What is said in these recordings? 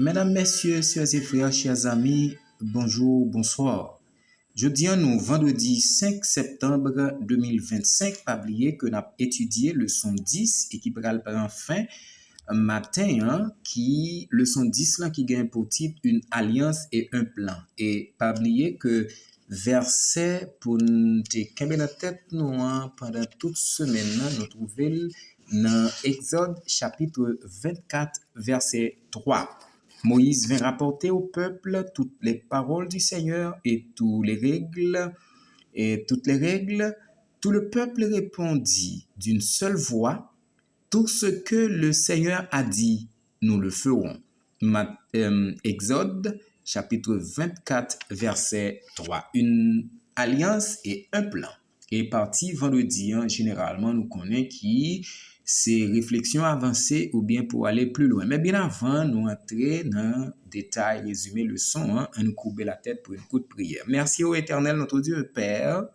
Mesdames, Messieurs, sœurs et frères, chers amis, bonjour, bonsoir. Jeudi, nous, vendredi 5 septembre 2025, pas oublier que nous avons étudié leçon 10 et qui prend fin matin, qui leçon 10 là, qui gagne pour titre une alliance et un plan. Et pas oublier que verset pour nous camper dans tête nous pendant toute semaine, nous trouvons dans Exode chapitre 24, verset 3. Moïse vint rapporter au peuple toutes les paroles du Seigneur et toutes les règles. Tout le peuple répondit d'une seule voix, tout ce que le Seigneur a dit, nous le ferons. Exode chapitre 24, verset 3. Une alliance et un plan. Et parti vendredi, généralement, nous connaissons qui c'est réflexion avancée ou bien pour aller plus loin. Mais bien avant, nous entrer dans le détail, résumer le son, on nous courber la tête pour une coup de prière. Merci au Éternel, notre Dieu Père,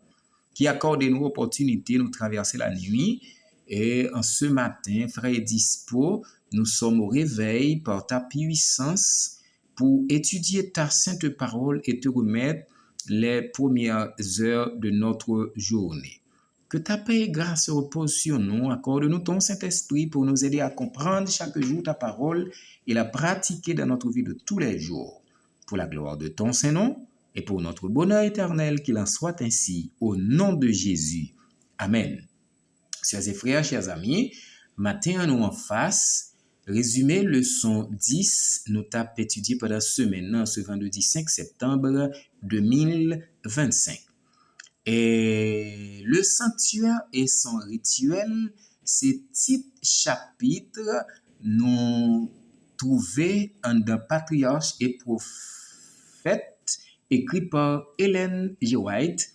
qui accorde nous l'opportunité de nous traverser la nuit. Et en ce matin, frère et dispo, nous sommes au réveil par ta puissance pour étudier ta sainte parole et te remettre les premières heures de notre journée. Que ta paix et grâce repose sur nous. Accorde-nous ton Saint-Esprit pour nous aider à comprendre chaque jour ta parole et la pratiquer dans notre vie de tous les jours. Pour la gloire de ton Saint-Nom et pour notre bonheur éternel, qu'il en soit ainsi. Au nom de Jésus. Amen. Chers et frères, chers amis, matin nous en face, résumé leçon 10, nous t'avons étudié pendant semaine, ce vendredi 5 septembre 2025. Et le sanctuaire et son rituel, ces petits chapitres nous trouvés en un patriarche et prophète écrit par Ellen G. White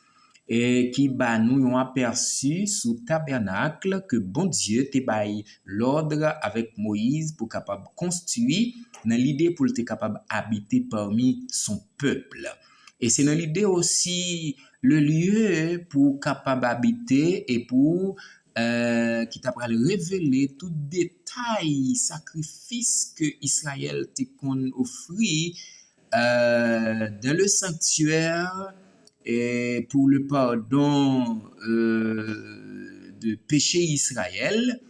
et qui nous ont aperçu sous tabernacle que bon Dieu te bail l'ordre avec Moïse pour capable construire dans l'idée pour être capable habiter parmi son peuple. Et c'est dans l'idée aussi le lieu pour capable habiter et pour qui t'a révéler tout détail sacrifice que Israël te offrit dans le sanctuaire et pour le pardon de péché Israël.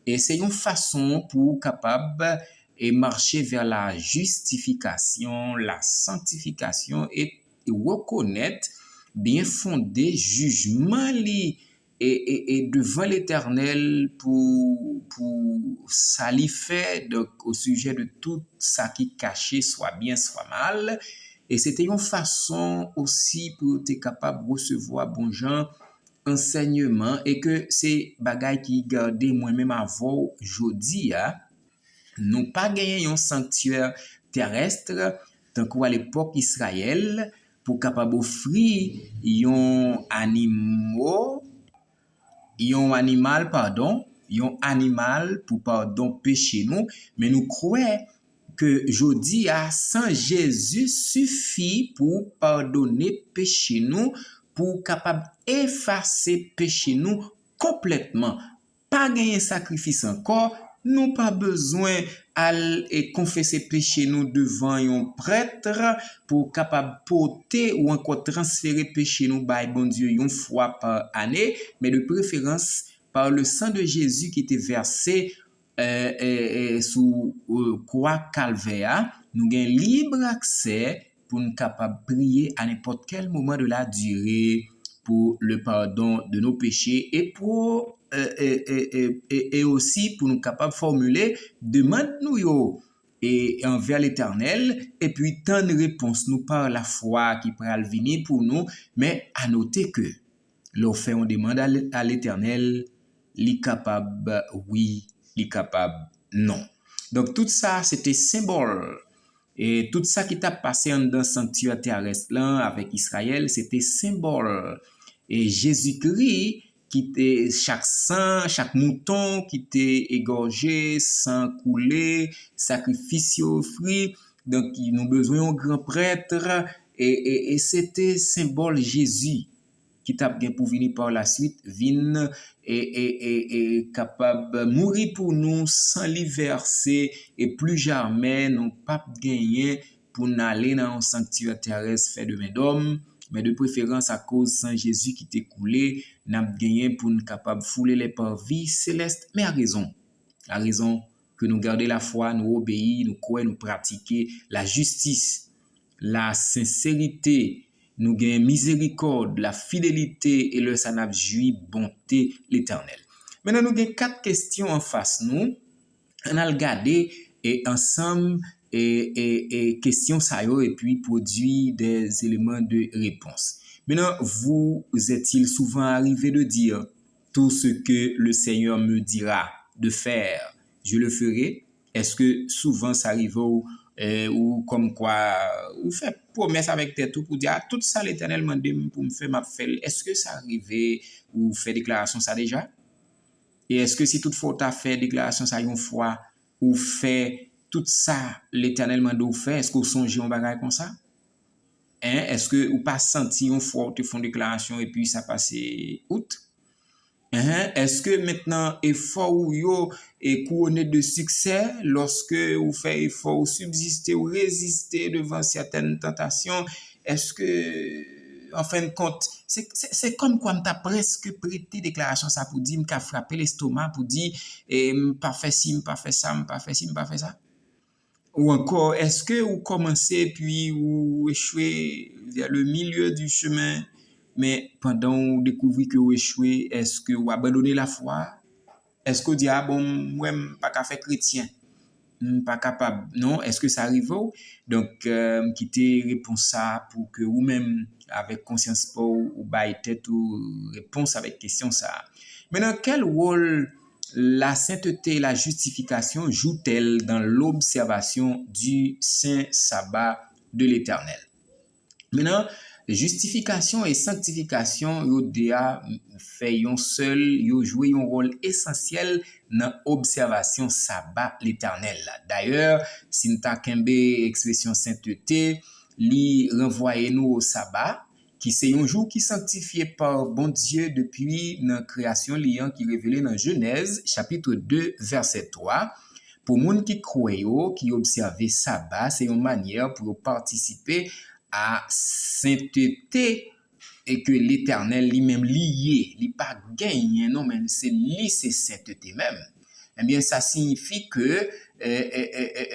Et c'est une façon pour capable et marcher vers la justification, la sanctification et reconnaître bien fondé jugement et devant l'Éternel pour ça lui fait donc au sujet de tout ça qui caché soit bien soit mal. Et c'était une façon aussi pour être capable de recevoir bon genre enseignement et que c'est bagaille qui gardé moi-même avant jodi nous pas gagné un sanctuaire terrestre tant qu'à l'époque Israël pour capable offrir un animal pour pardon péché nous, mais nous croyons que jodi sans Jésus suffit pour pardonner péché nous, pour capable effacer péché nous complètement. Pas gagner sacrifice encore, nous pas besoin et confesser péché nous devant un prêtre pour capable porter ou encore transférer péché nous by bon Dieu une fois par année, mais de préférence par le sang de Jésus qui était versé sous croix calvaire, nous avons libre accès pour nous capable prier à n'importe quel moment de la durée pour le pardon de nos péchés et pour et aussi pour nous capable formuler demande nous et envers l'Éternel et puis tant de réponses nous par la foi qui pourra venir pour nous, mais à noter que l'on fait on demande à l'Éternel, li capable oui, li capable non. Donc tout ça c'était symbole. Et tout ça qui t'a passé dans le sanctuaire terrestre là avec Israël, c'était symbole. Et Jésus-Christ qui était chaque sang, chaque mouton qui était égorgé, sang coulé, sacrifice offert. Donc nous avons besoin d'un grand prêtre et c'était symbole Jésus. qui t'a bien pour venir par la suite, vin et capable mourir pour nous sans li verser et plus jamais nous pas gagner pour n'aller dans un sanctuaire terrestre fait de main d'homme, mais de préférence à cause Saint Jésus qui t'est coulé, n'a gagné pour nous capable fouler les parvis célestes, mais à raison. La raison que nous garder la foi, nous obéir, nous croire, nous pratiquer la justice, la sincérité, nous gagnons miséricorde, la fidélité et le sanab joui bonté l'Éternel. Maintenant, nous avons 4 questions en face nous. On a regardé et ensemble et questions ça et puis produit des éléments de réponse. Maintenant, vous est-il souvent arrivé de dire tout ce que le Seigneur me dira de faire, je le ferai? Est-ce que souvent ça arrive ou comme quoi, ou fait promesse avec tête pour dire tout ça l'Éternel m'a demandé pour me faire ma faire? Est-ce que ça arrive ou fait déclaration ça déjà? Et est-ce que si toutefois tu as fait déclaration ça une fois ou fait tout ça l'Éternel m'a demandé ou fait, est-ce que vous songez un bagage comme ça? Est-ce que vous pas senti une fois tu font déclaration et puis ça passe août? Est-ce que maintenant effort ou yo est couronné de succès lorsque vous faites effort ou subsister ou résister devant certaines tentations? Est-ce que en fin de compte c'est comme quoi m'ta presque prêté déclaration ça pour dire m'ka frappé l'estomac pour dire m'pas fait ci m'pas fait ça m'pas fait ci m'pas fait ça? Ou encore est-ce que vous commencez puis vous échouez vers le milieu du chemin? Mais pendant vous découvrez que vous échouez, est-ce que vous abandonnez la foi? Est-ce que vous dites, ah bon, moi, je ne suis pas capable chrétien? Je ne suis pas capable. Non, est-ce que ça arrive? Donc, quittez réponse ça pour que vous-même, avec conscience, ou baille tête ou réponse avec question ça. Maintenant, quel rôle la sainteté et la justification jouent-elles dans l'observation du saint sabbat de l'Éternel? Maintenant, justification et sanctification, yo déjà fait yon seul, yo joué un rôle essentiel dans l'observation sabbat l'Éternel. D'ailleurs, si nous kembe expression sainteté, li renvoie nous au sabbat, qui c'est un jour qui sanctifié par bon Dieu depuis la création liant qui révélé dans Genèse chapitre 2 verset 3. Pour moun qui croyent, qui observe sabbat, c'est une manière pour participer à sainteté et que l'Éternel lui-même lié, il pas gagné non mais c'est lui c'est sainteté même. Eh bien ça signifie que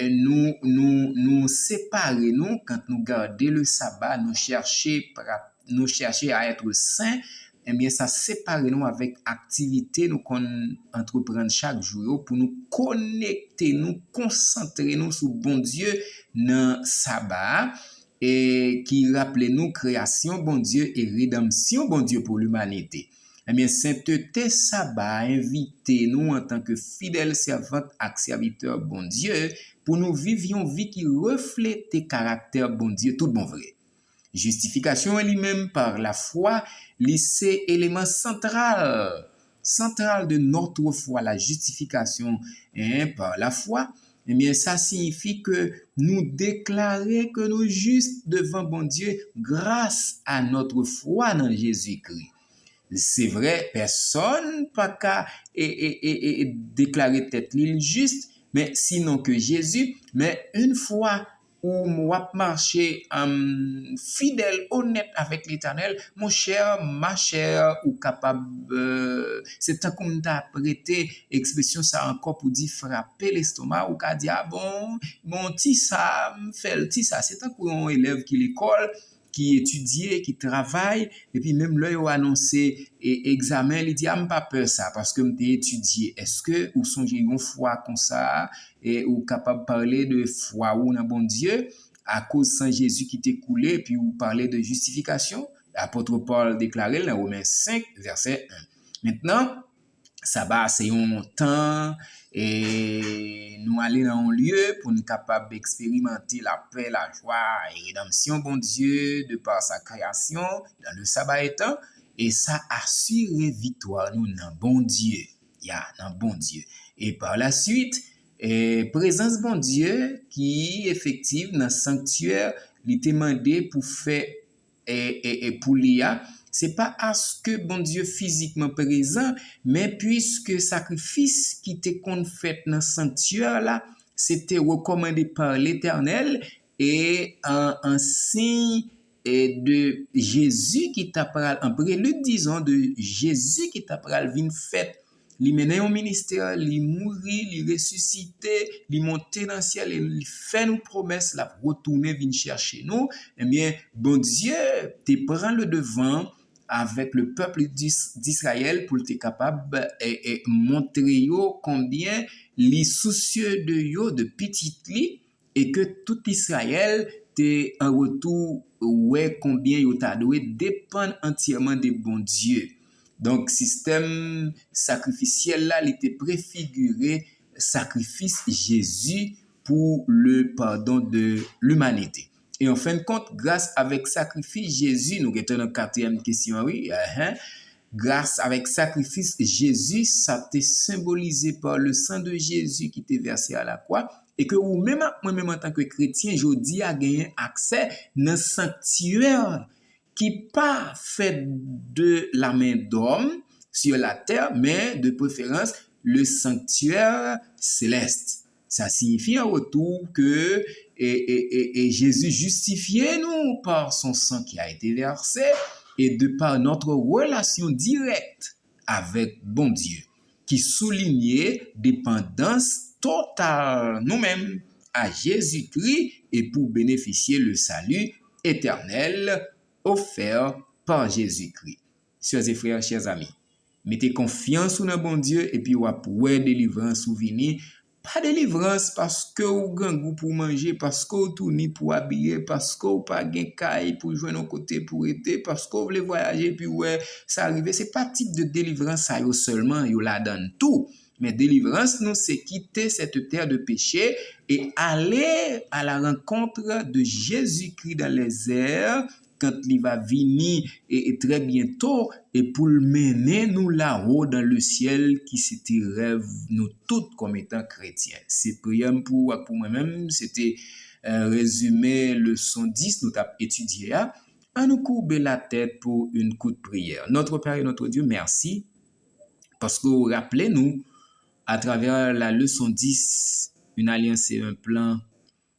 nous séparer nous quand nous garder le sabbat, nous chercher à être saints. Eh bien, ça sépare nous avec activité nous qu'on entreprendre chaque jour pour nous connecter, nous concentrer nous sur bon Dieu dans sabbat et qui rappelle nous création bon Dieu et rédemption bon Dieu pour l'humanité. Eh bien, sainteté sabbat invite nous en tant que fidèles servantes et serviteurs bon Dieu pour nous vivre une vie qui reflète le caractère bon Dieu tout bon vrai. Justification elle-même par la foi, c'est élément central de notre foi, la justification par la foi. Eh bien, ça signifie que nous déclarer que nous justes devant bon Dieu grâce à notre foi dans Jésus-Christ. C'est vrai, personne pas qu'à déclarer tête l'île juste, mais sinon que Jésus, mais une fois où moi marcher fidèle, honnête avec l'Éternel, mon cher, ma chère, ou capable, c'est un comme t'a prêté expression ça encore pour dire frapper l'estomac ou qu'a dit ah bon, mon petit ça, fait le petit ça, c'est un coup un élève qui l'école qui étudie, qui travaille, et puis même là, il a annoncé examen, il dit, ah, pas peur ça, parce que m'ai étudié. Est-ce que vous songez une foi comme ça, et ou capable de parler de foi ou dans bon Dieu, à cause Saint Jésus qui t'est coulé, puis vous parlez de justification? L'apôtre Paul déclarait dans Romains 5, verset 1. Maintenant, sabbat, c'est un temps et nous aller dans un lieu pour nous capables d'expérimenter la paix, la joie et rédemption, bon Dieu, de par sa création, dans le sabbat étant, et ça assure victoire nous dans bon Dieu. Dans bon Dieu. Et par la suite, présence bon Dieu qui effective dans le sanctuaire, il demandé pour faire et pour l'IA, c'est pas à ce que bon Dieu physiquement présent, mais puisque sacrifice qui était qu'on fait dans le sanctuaire là, c'était recommandé par l'Éternel et un signe de Jésus qui t'a pral, en prélude disons de Jésus qui t'a pral vin fait. Li mené au ministère, li mouri, li ressuscité, li monté dans le ciel et li fait nous promesses la retourner vin chercher nous. Eh bien, bon Dieu te prend le devant avec le peuple d'Israël pour te capable et montrer yo combien li soucieux de yo de petit li et que tout Israël te en retour ouais combien yo t'a doué dépend entièrement de bon Dieu. Donc, système sacrificiel là, il était préfiguré sacrifice Jésus pour le pardon de l'humanité. Et en fin de compte, grâce avec sacrifice Jésus, nous avons une quatrième question, oui, grâce avec sacrifice Jésus, ça t'est symbolisé par le sang de Jésus qui t'est versé à la croix et que ou même moi-même en tant que chrétien, je dis à gagner accès dans le sanctuaire qui pas fait de la main d'homme sur la terre, mais de préférence le sanctuaire céleste. Ça signifie en retour que et Jésus justifiait nous par son sang qui a été versé et de par notre relation directe avec bon Dieu, qui soulignait dépendance totale nous-mêmes à Jésus-Christ et pour bénéficier le salut éternel offert par Jésus-Christ. Chers et frères, chers amis, mettez confiance dans bon Dieu et puis vous pourrez délivrance ou venir. Pas délivrance parce que vous avez goût pour manger, parce que vous tournez pour habiller, parce que vous n'avez pas de caille pour jouer nos côtés pour aider, parce que vous voulez voyager puis ouais, ça arrive. Ce n'est pas type de délivrance ça seulement, vous la donne tout. Mais délivrance, nous, c'est quitter cette terre de péché et aller à la rencontre de Jésus-Christ dans les airs quand il va venir et très bientôt et pour le mener nous là-haut dans le ciel qui c'était rêve nous toutes comme étant chrétiens. C'est prière pour moi-même, c'était résumé leçon 10 nous avons étudié à nous courber la tête pour une courte prière. Notre Père et notre Dieu, merci parce que vous rappelez-nous à travers la leçon 10, une alliance et un plan,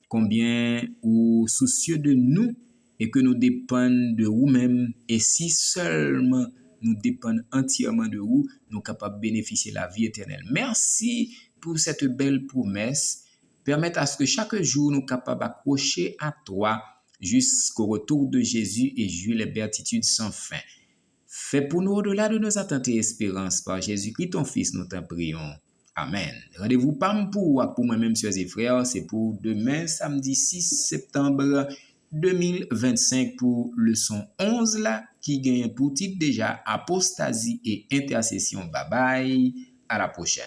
combien vous soucieux de nous et que nous dépendons de vous-même. Et si seulement nous dépendons entièrement de vous, nous sommes capables de bénéficier de la vie éternelle. Merci pour cette belle promesse. Permette à ce que chaque jour nous sommes capables d'accrocher à toi jusqu'au retour de Jésus et jouir les béatitudes sans fin. Fais pour nous au-delà de nos attentes et espérances par Jésus-Christ, ton Fils, nous t'en prions. Amen. Rendez-vous pas pour moi-même, chers et frères, c'est pour demain, samedi 6 septembre 2025 pour leçon 11 là, qui gagne pour titre déjà apostasie et intercession. Bye bye, à la prochaine.